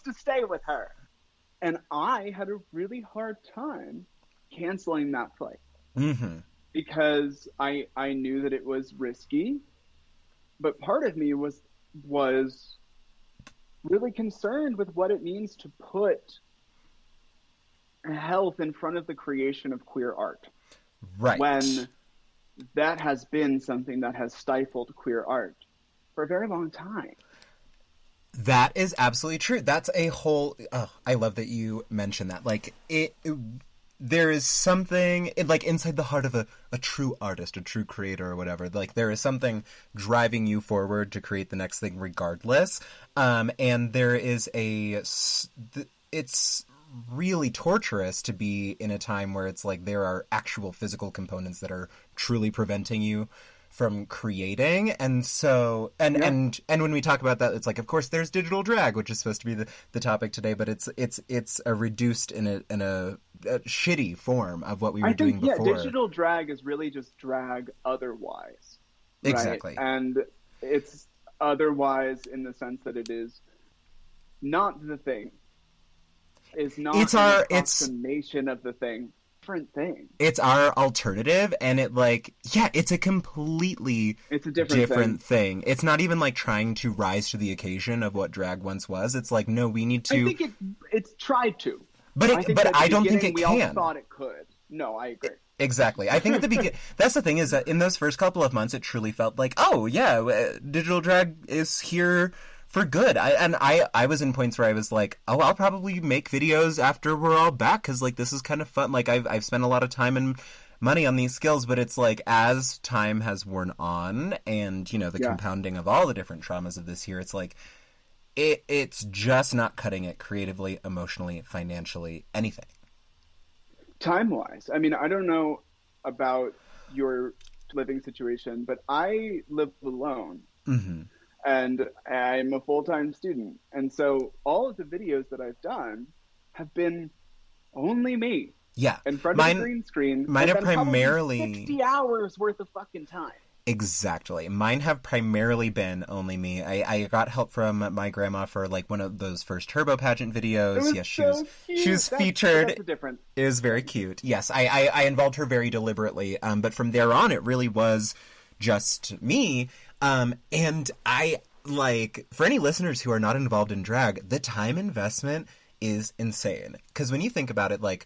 to stay with her. And I had a really hard time canceling that flight Mm-hmm. because I knew that it was risky, but part of me was really concerned with what it means to put health in front of the creation of queer art Right. when that has been something that has stifled queer art for a very long time. That is absolutely true. That's a whole. Oh, I love that you mentioned that. Like there is something like inside the heart of a true artist, a true creator, or whatever. Like there is something driving you forward to create the next thing, regardless. And there is it's really torturous to be in a time where it's like there are actual physical components that are truly preventing you from creating. And so and when we talk about that, it's like, of course there's digital drag, which is supposed to be the topic today, but it's a reduced in a shitty form of what we were doing before. Digital drag is really just drag otherwise, right? Exactly. And it's otherwise in the sense that it is not the thing. It's not an approximation of the thing. Different thing. It's our alternative, and it's a completely different thing. It's not even like trying to rise to the occasion of what drag once was. It's like, no, we need to. I think it's tried to, but I don't think it we can. All thought it could. No, I agree. Exactly. I think at the beginning, that's the thing, is that in those first couple of months, it truly felt like, oh yeah, digital drag is here for good. I was in points where I was like, oh, I'll probably make videos after we're all back, because like this is kind of fun. Like I've spent a lot of time and money on these skills, but it's like as time has worn on, and you know the compounding of all the different traumas of this year, it's like it's just not cutting it creatively, emotionally, financially, anything. Time-wise, I mean, I don't know about your living situation, but I live alone. Mm-hmm. And I'm a full-time student. And so all of the videos that I've done have been only me. Yeah. In front of the green screen. Mine have primarily 60 hours worth of fucking time. Exactly. Mine have primarily been only me. I got help from my grandma for like one of those first turbo pageant videos. Yes, she was featured. That's different. It was very cute. Yes, I involved her very deliberately. But from there on, it really was just me. And I, like, for any listeners who are not involved in drag, the time investment is insane. Because when you think about it, like,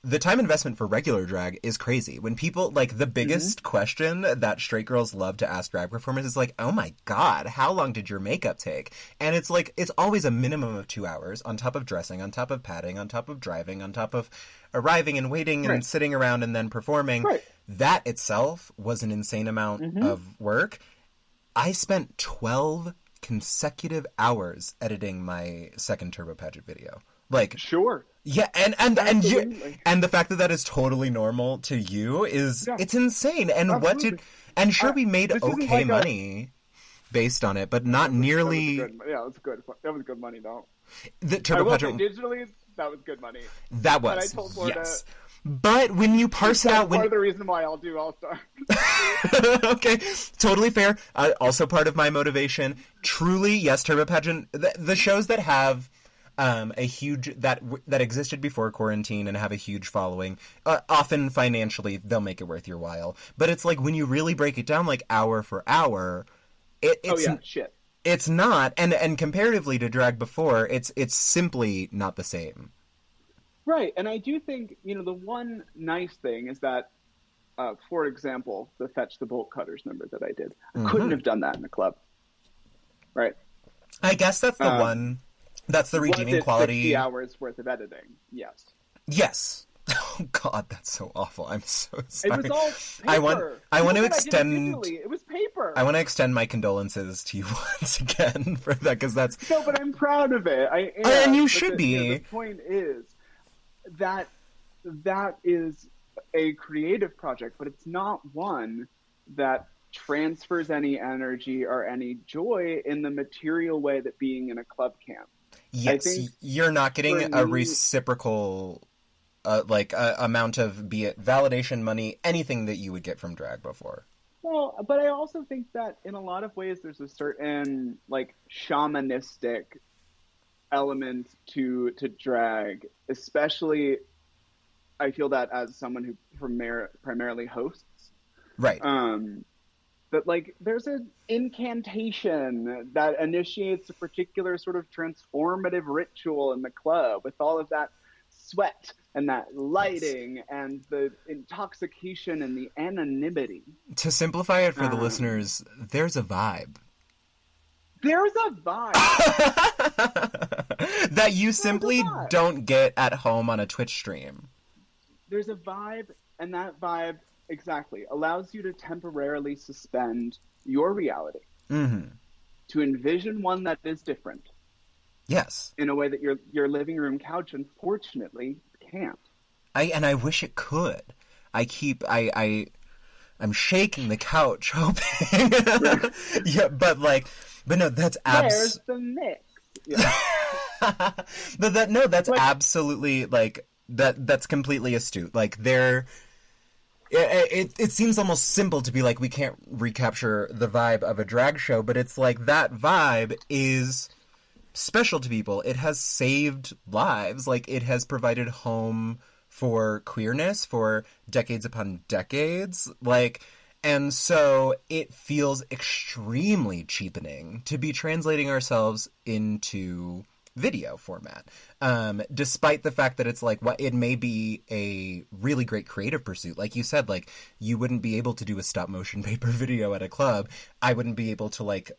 the time investment for regular drag is crazy. When people, like, the biggest question that straight girls love to ask drag performers is like, oh my god, how long did your makeup take? And it's like, it's always a minimum of 2 hours, on top of dressing, on top of padding, on top of driving, on top of arriving and waiting and sitting around and then performing. Right. That itself was an insane amount of work. I spent 12 consecutive hours editing my second turbo pageant video. Like, sure. Yeah, and the fact that that is totally normal to you is it's insane. And Absolutely. We made okay money based on it, but not nearly. That was good. That was good money, though. The turbo pageant digitally, that was good money. That was, and I told Florida, yes. But when you parse it out, part of the reason why I'll do All Star. Okay, totally fair. Also part of my motivation. Truly, yes, turbo pageant. The shows that have a huge that existed before quarantine and have a huge following, often financially they'll make it worth your while. But it's like when you really break it down, like hour for hour, it's not. And comparatively to drag before, it's simply not the same. Right, and I do think, the one nice thing is that, for example, the Fetch the Bolt Cutters number that I did, I couldn't have done that in the club. Right? I guess that's the one. That's the redeeming quality. 60 hours worth of editing, yes. Yes. Oh God, that's so awful. I'm so sorry. It was all paper. I want to extend. It was paper. I want to extend my condolences to you once again for that, because that's. No, but I'm proud of it. And you should be. The point is that is a creative project, but it's not one that transfers any energy or any joy in the material way that being in a club can. Yes, you're not getting a reciprocal amount of, be it validation, money, anything that you would get from drag before. Well, but I also think that in a lot of ways there's a certain, like, shamanistic element to drag, especially I feel that as someone who primarily hosts, Right. that like there's an incantation that initiates a particular sort of transformative ritual in the club with all of that sweat and that Yes. lighting and the intoxication and the anonymity. To simplify it for the Um, listeners, there's a vibe. there's a vibe. That you There's a simply vibe. don't get at home on a Twitch stream. There's a vibe, and that vibe exactly allows you to temporarily suspend your reality Mm-hmm. to envision one that is different Yes. in a way that your living room couch unfortunately can't. I wish it could. I'm shaking the couch hoping. Yeah, but no, that's There's the mix. Yeah. that's But absolutely like that's completely astute. Like it seems almost simple to be like we can't recapture the vibe of a drag show, but it's like that vibe is special to people. It has saved lives. Like it has provided home for queerness for decades upon decades. Like, and so it feels extremely cheapening to be translating ourselves into video format. Despite the fact that it's like what it may be a really great creative pursuit. Like you said, like you wouldn't be able to do a stop motion paper video at a club. I wouldn't be able to like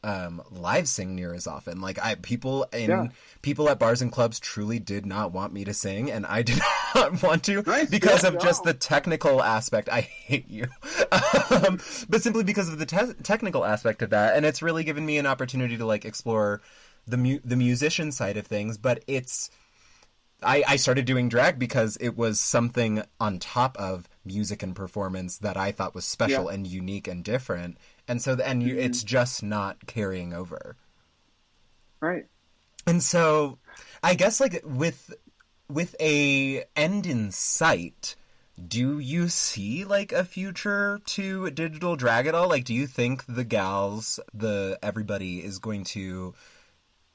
live sing near as often. Like yeah, people at bars and clubs truly did not want me to sing, and I did not want to nice. because Yeah, of just no. the technical aspect. I hate you. But simply because of the technical aspect of that, and it's really given me an opportunity to like explore the musician side of things. But I started doing drag because it was something on top of music and performance that I thought was Yeah. special and unique and different, and so Hmm. it's just not carrying over. Right. And so I guess like with a end in sight, do you see like a future to digital drag at all? Like do you think the gals, the everybody is going to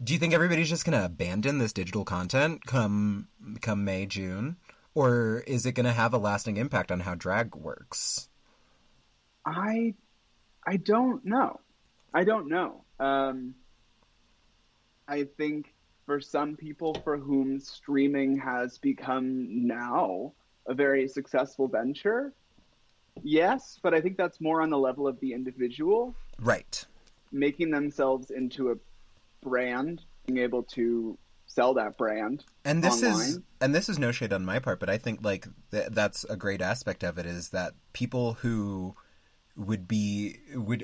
do you think everybody's just going to abandon this digital content come May, June? Or is it going to have a lasting impact on how drag works? I I don't know. I don't know. I think for some people for whom streaming has become now a very successful venture, yes, but I think that's more on the level of the individual Right. making themselves into a brand, being able to sell that brand online. And this is no shade on my part, but I think like that's a great aspect of it is that people who would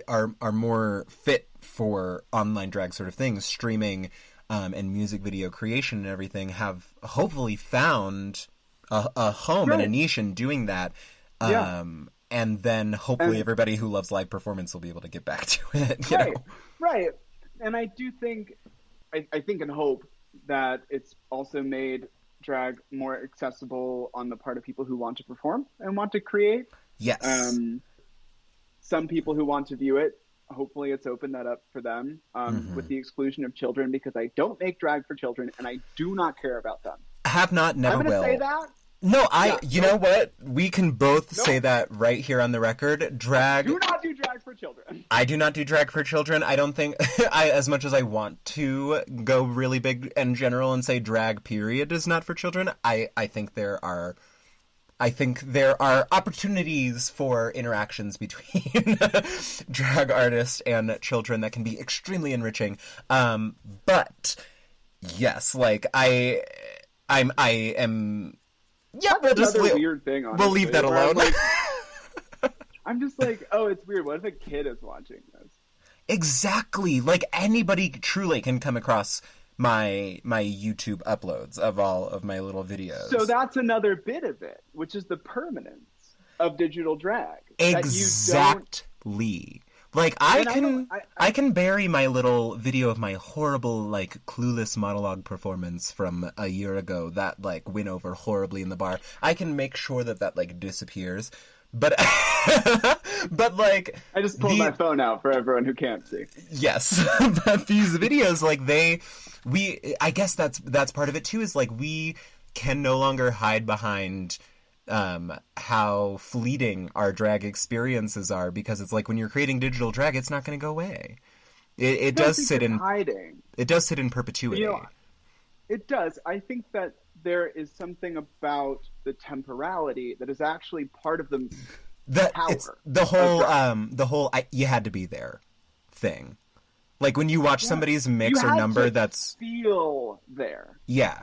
are more fit for online drag sort of things, streaming, and music video creation and everything, have hopefully found a home and a Right. niche in doing that. Yeah. And then hopefully And everybody who loves live performance will be able to get back to it. You right, know. right. And I do think, I think and hope that it's also made drag more accessible on the part of people who want to perform and want to create. Yes. Um, some people who want to view it, hopefully it's opened that up for them, with Hmm. the exclusion of children, because I don't make drag for children and I do not care about them. Have not, I'm never going to say will. that. No, Yeah, you know nope, what? We can both say nope. that right here on the record. Do Drag, not do drag for children. I do not do drag for children. I don't think, as much as I want to go really big and general and say drag period is not for children, I think there are opportunities for interactions between drag artists and children that can be extremely enriching. But yes, like I am. Yeah, That's another weird thing, we'll leave honestly, that where I'm alone. like, I'm just like, oh, it's weird. What if a kid is watching this? Exactly. Like anybody truly can come across my YouTube uploads of all of my little So videos. that's another bit of it, which is the permanence of digital drag. That you don't, Exactly. Like and I don't, I can bury my little video of my horrible like clueless monologue performance from a year ago that like went over horribly in the bar. I can make sure that like disappears. but but like I just pulled my phone out for everyone who can't see. Yes, but these videos, like I guess that's part of it too. Is like we can no longer hide behind how fleeting our drag experiences are, because it's like when you're creating digital drag, it's not going to go away. It does sit in hiding. It does sit in perpetuity. It does. I think that there is something about the temporality that is actually part of the power. It's the whole you had to be there thing. Like when you watch somebody's mix or number, that's feel there. Yeah.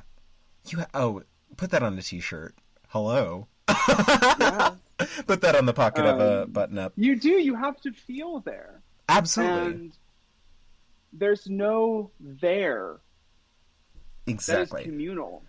Put that on a t-shirt. Hello. Yeah. Put that on the pocket of a button-up. You do. You have to feel there. Absolutely. And there's no there. Exactly. That is communal.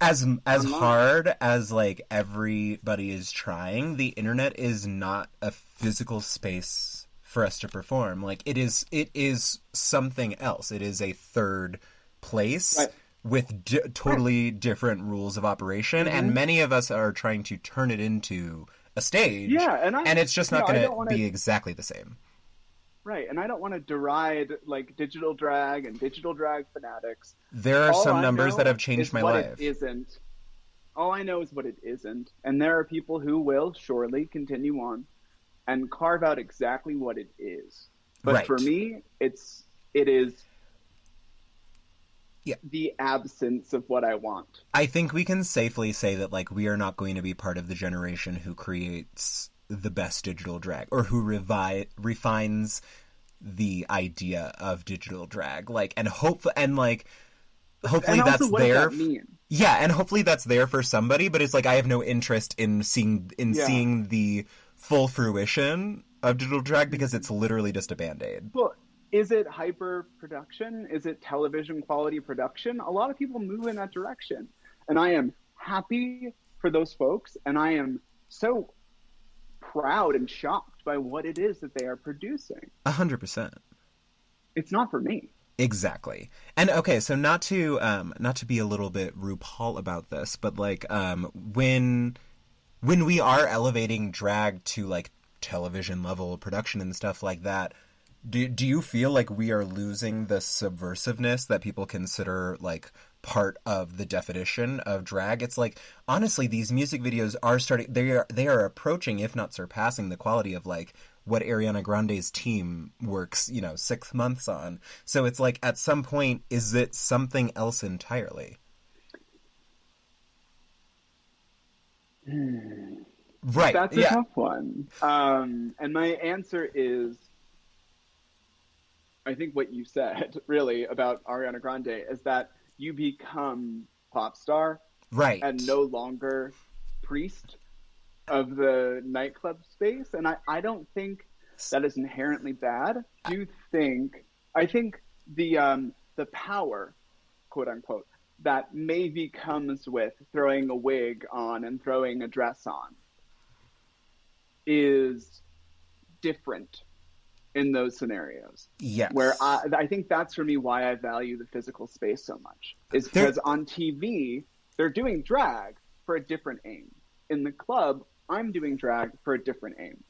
As hard as like everybody is trying, the internet is not a physical space for us to perform. Like it is something else. It is a third place. Right. With totally different rules of operation, and many of us are trying to turn it into a stage. Yeah, and it's just not going to be exactly the same. Right, and I don't want to deride like digital drag and digital drag fanatics. There are some numbers that have changed my life. It isn't. All I know is what it isn't, and there are people who will surely continue on and carve out exactly what it is. But for me, it is. Yeah. The absence of what I want. I think we can safely say that like we are not going to be part of the generation who creates the best digital drag or who refines the idea of digital drag. Like hopefully that's there. Yeah, and hopefully that's there for somebody, but it's like I have no interest in seeing the full fruition of digital drag because it's literally just a Band-Aid. Well, is it hyper production? Is it television quality production? A lot of people move in that direction. And I am happy for those folks. And I am so proud and shocked by what it is that they are producing. 100%. It's not for me. Exactly. And okay, so not to be a little bit RuPaul about this, but like when we are elevating drag to like television level production and stuff like that, Do you feel like we are losing the subversiveness that people consider like part of the definition of drag? It's like honestly, these music videos are they are approaching, if not surpassing, the quality of like what Ariana Grande's team works 6 months on. So it's like at some point, is it something else entirely? Right. That's a tough one. And my answer is, I think what you said, really, about Ariana Grande is that you become pop star. Right. And no longer priest of the nightclub space. And I don't think that is inherently bad. I think the power, quote unquote, that maybe comes with throwing a wig on and throwing a dress on is different in those scenarios. Yes. Where I think that's for me why I value the physical space so much. Is because on TV, they're doing drag for a different aim. In the club, I'm doing drag for a different aim.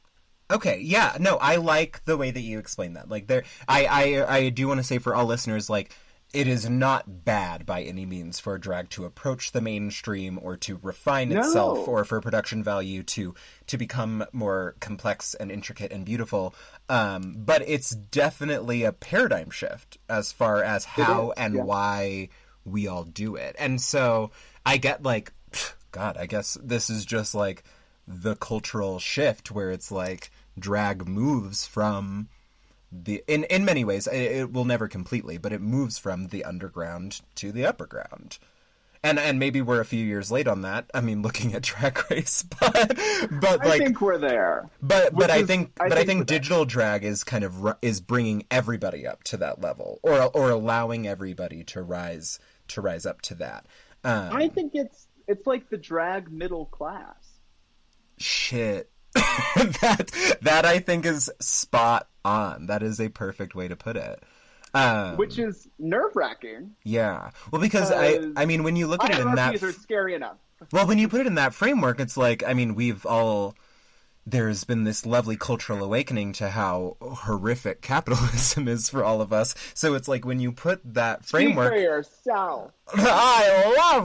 Okay, yeah. No, I like the way that you explain that. Like I do want to say for all listeners, like, it is not bad by any means for drag to approach the mainstream or to refine itself or for production value to become more complex and intricate and beautiful. But it's definitely a paradigm shift as far as how and why we all do it. And so I get like, God, I guess this is just like the cultural shift where it's like drag moves from in many ways, it will never completely, but it moves from the underground to the upper ground. And maybe we're a few years late on that. I mean, looking at Drag Race, but like, I think we're there. But I think digital drag is kind of is bringing everybody up to that level, or allowing everybody to rise up to that. I think it's like the drag middle class. Shit. that I think is spot on. That is a perfect way to put it. Which is nerve-wracking. Yeah. Well, because I mean, when you look at it in that... are scary enough. Well, when you put it in that framework, it's like, I mean, we've all there's been this lovely cultural awakening to how horrific capitalism is for all of us. So it's like when you put that Speak for framework, yourself. I love